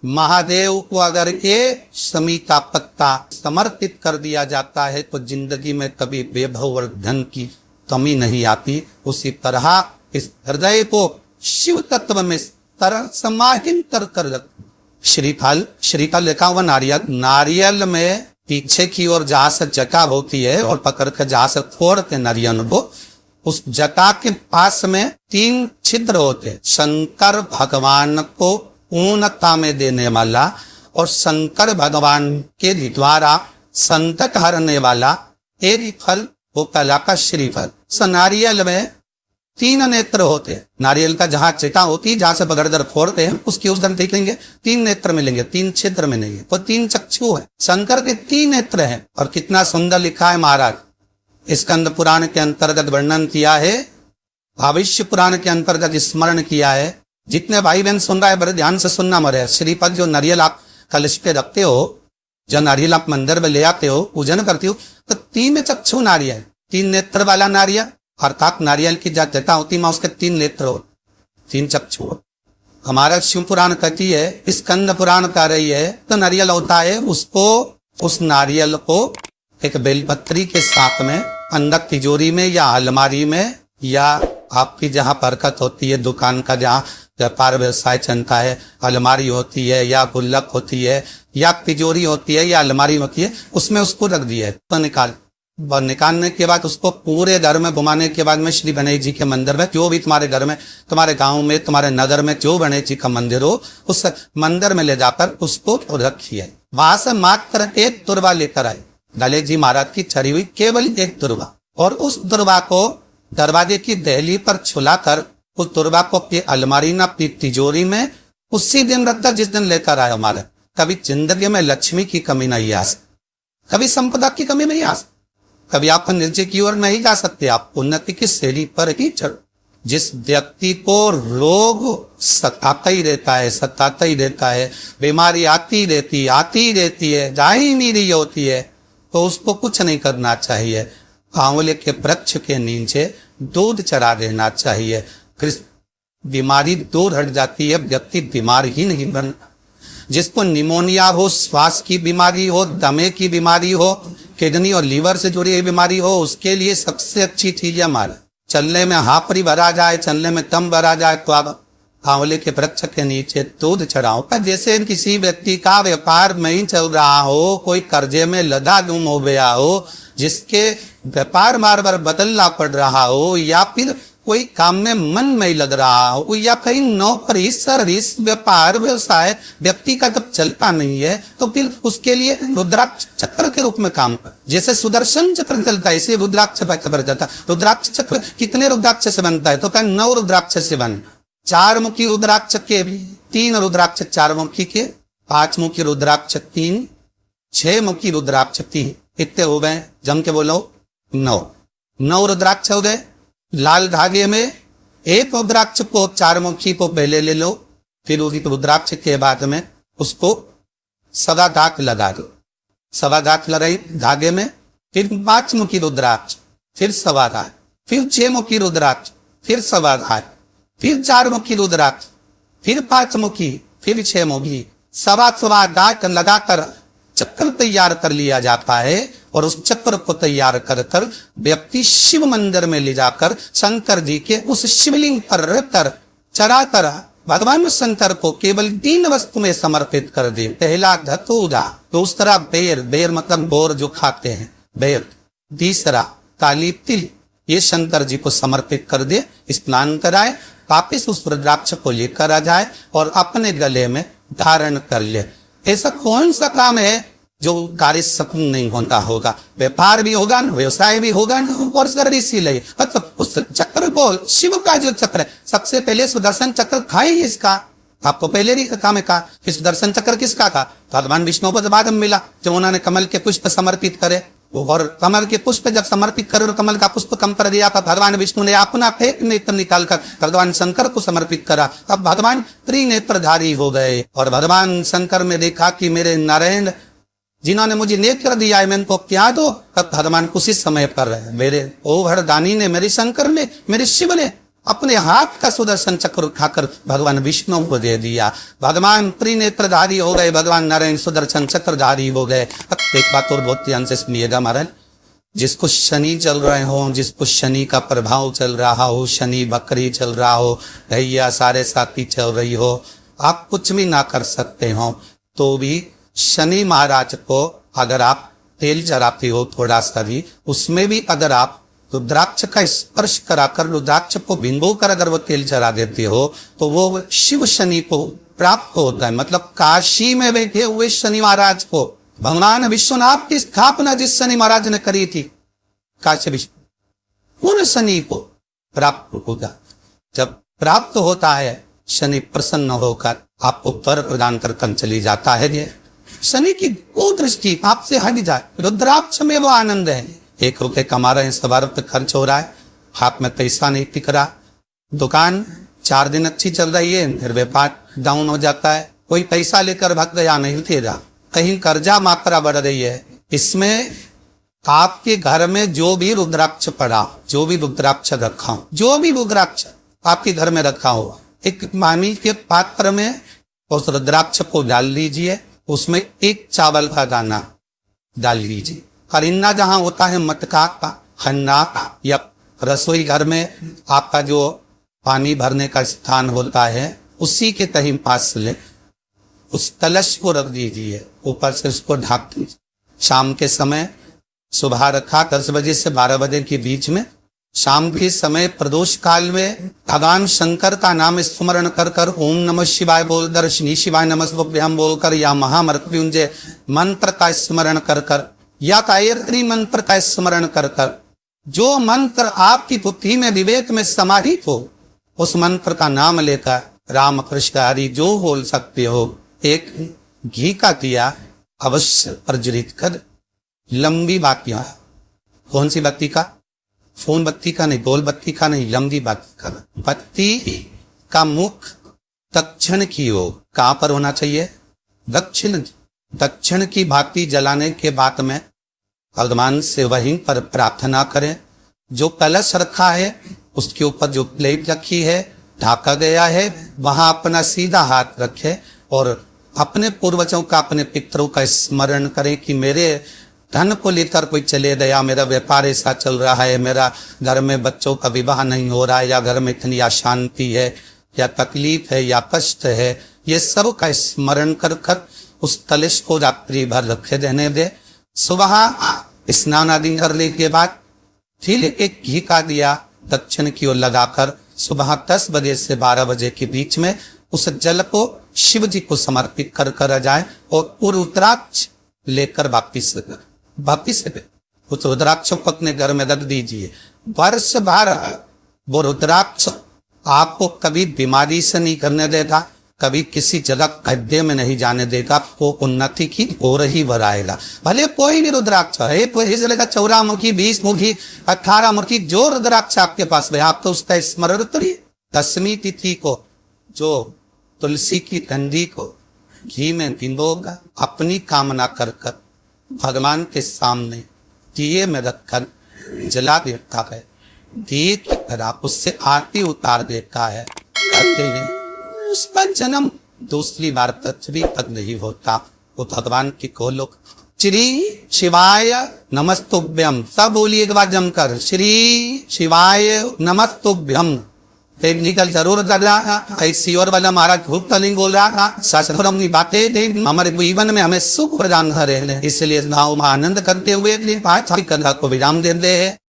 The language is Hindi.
महादेव को अगर ये समी का पत्ता समर्पित कर दिया जाता है तो जिंदगी में कभी वैभव और धन की कमी नहीं आती। उसी तरह इस हृदय को शिव तत्व में समाहित कर श्रीफल लिखा हुआ नारियल में पीछे की ओर जहां से जटा होती है और पकड़ कर जहां से फोड़ते नारियल को, उस जटा के पास में 3 छिद्र होते। शंकर भगवान को पूर्णता में देने वाला और शंकर भगवान के द्वारा संकट हरने वाला एक फल वो कहलाता श्रीफल। नारियल में 3 नेत्र होते हैं। नारियल का जहां चिता होती, जहां से पकड़कर फोड़ते हैं, उसकी उस तरफ देखेंगे 3 नेत्र मिलेंगे, 3 छिद्र मिलेंगे, वो 3 चक्षु है। शंकर के 3 नेत्र हैं। और कितना सुंदर लिखा है महाराज। स्कंद पुराण के अंतर्गत वर्णन किया है, भविष्य पुराण के अंतर्गत स्मरण किया है। जितने भाई बहन सुन रहा है बड़े ध्यान से सुनना मरे। श्रीफल जो नारियल आप कलश पे रखते हो, जो नारियल आप मंदिर में ले आते हो, पूजन करते हो, तो 3 चक्षु नारियल, 3 नेत्र वाला नारियल, अर्थात नारियल की जटा होती है उसके 3 नेत्र हो, 3 चक्षु हो। हमारा शिव पुराण कहती है, स्कंद पुराण कह रही है, तो नारियल होता है, उसको उस नारियल को एक बेलपत्री के साथ में अंदर तिजोरी में या अलमारी में या आपकी जहां बरकत होती है, दुकान का जहां व्यापार व्यवसाय चलता है, अलमारी होती है या गुल्लक होती है या तिजोरी होती है या अलमारी होती है, उसमें उसको रख दिया है। तो निकालने के बाद उसको पूरे घर में घुमाने के बाद में श्री गणेश जी के मंदिर में, जो भी तुम्हारे घर में, तुम्हारे गांव में, तुम्हारे नगर में जो गणेश जी का मंदिर हो, उस मंदिर में ले जाकर उसको रखिए। वहां से मात्र 1 दुर्वा लेकर आए, गणेश जी महाराज की चढ़ी हुई केवल 1 दुर्वा, और उस दुर्वा को दरवाजे की दहली पर छुलाकर उस दुर्वा को अपनी अलमारी ना अपनी तिजोरी में उसी दिन रखकर जिस दिन लेकर आए। हमारे कभी जिंदगी में लक्ष्मी की कमी नहीं आ सकती, कभी संपदा की कमी नहीं आ सकती, कभी आप नीचे की ओर नहीं जा सकते, आप उन्नति की सीढ़ी पर ही चढ़। जिस व्यक्ति को रोग सताता ही रहता है, बीमारी आती रहती है, जा ही नहीं रही होती है, तो उसको कुछ नहीं करना चाहिए। आंवले के वृक्ष के नीचे दूध चढ़ा देना चाहिए, फिर बीमारी दूर हट जाती है, व्यक्ति बीमार ही नहीं बन। जिसको निमोनिया हो, श्वास की बीमारी हो, दमे की बीमारी हो, किडनी और लीवर से जुड़ी हुई बीमारी हो, उसके लिए सबसे अच्छी चीज है हमारा, चलने में हापरी भरा जाए, चलने में दम भरा जाए, तो आप आंवले के वृक्ष के नीचे दूध चढ़ाओ। पर जैसे किसी व्यक्ति का व्यापार नहीं चल रहा हो, कोई कर्जे में लदा गुम हो गया हो, जिसके व्यापार बार बार बदलना पड़ रहा हो, या फिर कोई काम में मन नहीं लग रहा हो, या कहीं नौकरी सर्विस व्यापार व्यवसाय व्यक्ति का जब चलता नहीं है, तो फिर उसके लिए रुद्राक्ष चक्र के रूप में काम कर। जैसे सुदर्शन चक्र चलता है, इसे रुद्राक्ष चक्र चलता है। रुद्राक्ष चक्र कितने रुद्राक्ष से बनता है? तो क्या 9 रुद्राक्ष से बन। 4 मुखी रुद्राक्ष के भी 3 रुद्राक्ष 4 मुखी के, 5 मुखी रुद्राक्ष 3, 6 मुखी रुद्राक्ष 3, कितने हो गए? जम के बोलो 9 रुद्राक्ष हो गए। लाल धागे में 1 रुद्राक्ष को 4 मुखी को पहले ले लो, फिर उसी रुद्राक्ष के बाद में उसको सवा दांत लगा दो, सवा दांत लगाई धागे में, फिर 5 मुखी रुद्राक्ष, फिर सवा दांत, फिर 6 मुखी रुद्राक्ष, फिर सवा दांत, फिर 4 मुखी रुद्राक्ष, फिर 5 मुखी, फिर 6 मुखी, सवा दांत लगाकर चक्र तैयार कर लिया जाता है। और उस चक्र को तैयार कर कर व्यक्ति शिव मंदिर में ले जाकर शंकर जी के उस शिवलिंग पर रखकर चढ़ाकर भगवान शंकर को केवल 3 वस्तु में समर्पित कर दे। पहला धतूरा, दूसरा बेर मतलब बोर जो खाते हैं बेर, तीसरा काली तिल, ये शंकर जी को समर्पित कर दे, स्नान कराए, वापिस उस रुद्राक्ष को लेकर आ जाए और अपने गले में धारण कर ले। ऐसा कौन सा काम है जो कार्य सफल नहीं होता होगा? व्यापार भी होगा ना, व्यवसाय भी होगा ना, और सर इसीलिए मतलब उस चक्र को, शिव का जो चक्र है, सबसे पहले सुदर्शन चक्र खाए इसका, आपको पहले ही कहा मैं कहा कि सुदर्शन चक्र किसका था? भगवान विष्णु को बाद में मिला, जब उन्होंने कमल के पुष्प समर्पित करे, और कमल के पुष्प जब समर्पित करे और कमल का पुष्प कम कर दिया, तब भगवान विष्णु ने अपना फेक नेत्र निकालकर भगवान शंकर को समर्पित करा। अब भगवान त्रिनेत्रधारी हो गए, और भगवान शंकर में देखा कि मेरे नारायण जिन्होंने मुझे नेत्र दिया है, मैं इनको क्या दो? तब भगवान उसी समय पर मेरे ओभरदानी ने, मेरे शंकर ने, मेरे शिव ने अपने हाथ का सुदर्शन चक्र उठाकर भगवान विष्णु को दे दिया। भगवान त्रिनेत्रधारी हो गए, भगवान नारायण सुदर्शन चक्रधारी हो गए। अब एक बात और बहुत ध्यान से सुनिएगा महाराज, जिसको शनि चल रहे हो, जिसको शनि का प्रभाव चल रहा हो, शनि बकरी चल रहा हो, भैया सारे साथी चल रही हो, आप कुछ भी ना कर सकते हो, तो भी शनि महाराज को अगर आप तेल चढ़ाते हो थोड़ा सा भी, उसमें भी अगर आप रुद्राक्ष का स्पर्श कराकर रुद्राक्ष को भिंगो कर अगर वो तेल चढ़ा देते हो तो वो शिव शनि को प्राप्त होता है। मतलब काशी में बैठे हुए शनि महाराज को, भगवान विश्वनाथ की स्थापना जिस शनि महाराज ने करी थी काशी विश्व, उन शनि को प्राप्त होगा। जब प्राप्त होता है शनि प्रसन्न होकर आपको वर प्रदान कर चली जाता है। ये शनि की वो दृष्टि आपसे हट जाए, रुद्राक्ष में वो आनंद है। 1 रुपए कमा रहे हैं, सवा रुपए खर्च हो रहा है, हाथ में पैसा नहीं टिक रहा, दुकान 4 दिन अच्छी चल रही है, फिर व्यापार डाउन हो जाता है, कोई पैसा लेकर भाग गया नहीं दे रहा, कहीं कर्जा मात्रा बढ़ रही है। इसमें आपके घर में जो भी रुद्राक्ष पड़ा, जो भी रुद्राक्ष रखा हो, जो भी रुद्राक्ष आपके घर में रखा हो, एक मानी के पात्र में उस रुद्राक्ष को डाल लीजिए, उसमें 1 चावल का दाना डाल लीजिए। करिन्ना जहां होता है मटका का, खन्ना या रसोई घर में आपका जो पानी भरने का स्थान होता है, उसी के कहीं पास ले उस कलश को रख दीजिए, ऊपर से उसको ढक दीजिए। शाम के समय सुबह रखा 10 बजे से 12 बजे के बीच में, शाम के समय प्रदोष काल में भगवान शंकर का नाम स्मरण कर कर ओम नमः शिवाय बोलकर, शनि शिवाय नमस्तुभ्यं बोलकर, या महामृत्युंजय मंत्र का स्मरण कर कर, या गायत्री मंत्र का स्मरण कर कर, जो मंत्र आपकी बुद्धि में विवेक में समाहित हो, उस मंत्र का नाम लेकर राम कृष्ण हरि जो बोल सकते हो, एक घी का दिया अवश्य प्रज्वलित कर, लंबी बातियां, कौन सी बत्ती का, फोन बत्ती का नहीं, गोल बत्ती का नहीं, लंबी बत्ती का। बत्ती का मुख दक्षिण की ओर, कहां पर होना चाहिए, दक्षिण, दक्षिण की भांति जलाने के बाद में भगवान से वहीं पर प्रार्थना करें। जो कलश रखा है उसके ऊपर जो प्लेट रखी है, ढाका गया है, वहां अपना सीधा हाथ रखे और अपने पूर्वजों का, अपने पितरों का स्मरण करें कि मेरे धन को लेकर कोई चले गया, मेरा व्यापार ऐसा चल रहा है, मेरा घर में बच्चों का विवाह नहीं हो रहा है, या घर में इतनी अशांति है, या तकलीफ है, या कष्ट है, ये सब का स्मरण कर कर उस कलश को रात्रि भर रखे रहने दे। सुबह स्नान आदि करने के बाद फिर एक घी का दिया दक्षिण की ओर लगाकर सुबह 10 बजे से 12 बजे के बीच में उस जल को शिव जी को समर्पित कर कर जाए और रुद्राक्ष लेकर वापिस उस रुद्राक्ष को अपने घर में रख दीजिए। वर्ष भर वो रुद्राक्ष आपको कभी बीमारी से नहीं करने देगा, कभी किसी जगह गड्ढे में नहीं जाने देगा, आपको उन्नति की ओर ही बढ़ाएगा। भले कोई भी रुद्राक्ष है, चलेगा 14 मुखी, 20 मुखी, 18 मुखी, जो रुद्राक्ष आपके पास है आप तो उसका स्मरण करिए। 10वीं तिथि को जो तुलसी की डंडी को घी में भिगोगा, अपनी कामना कर कर भगवान के सामने दिए में रखकर जला देता है, दिए की तरह उससे आरती उतार देता है, कहते हैं उसका जन्म दूसरी बार पृथ्वी तक नहीं होता। वो भगवान की कोलो श्री शिवाय नमस्तुभ्यम, सब बोलिए एक बार जमकर, श्री शिवाय नमस्तुभ्यम। टेक्निकल जरूर कर रहा था, ऐसी और वाला महाराज खूब तलिंग बोल रहा था, शास्त्र अपनी बातें थे, हमारे जीवन में हमें सुख प्रदान कर रहे हैं, इसलिए नाव में आनंद करते हुए अपनी बात को विराम देते हैं।